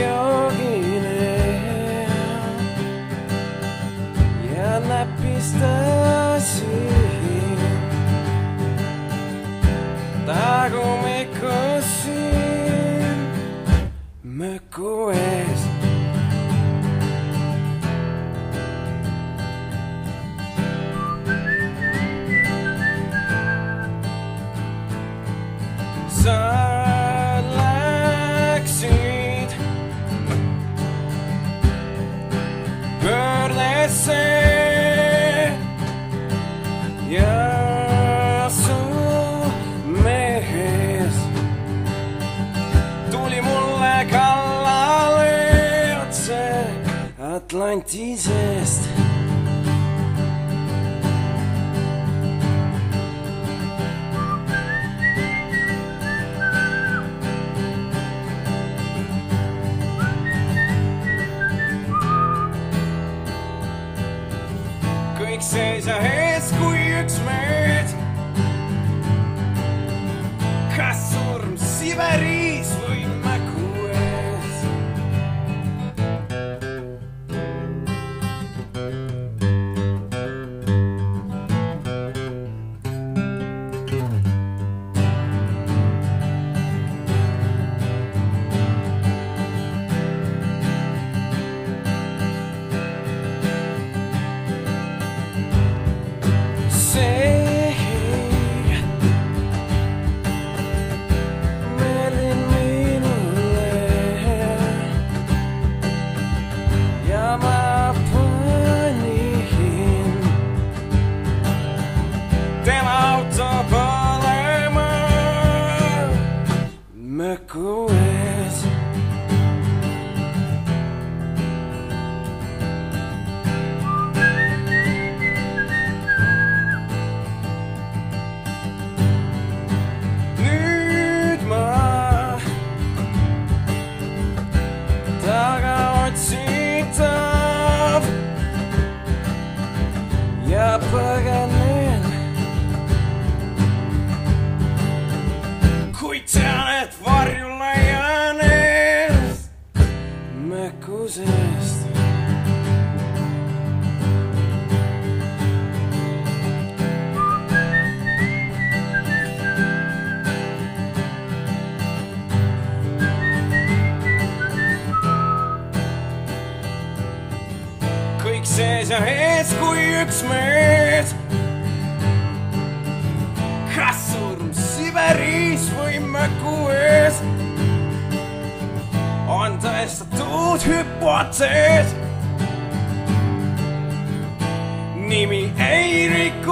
jogile ja näpistasin tagumikusin möku ees. Sa läksid pöördesse ja su mees tuli mulle kallale otse Atlantisest. Kõik seisa ees kui üks mees. Kas surm Siberis või mäku ees? Möku ees. Nüüd ma tagaotsitav ja põgenen, kuid tean, et varjule jään eest mökusest. Kõik sees ja ees kui üks mees. Kas surm Siberis või möku ees? On tõestatud hüpotees. Nimi ei riku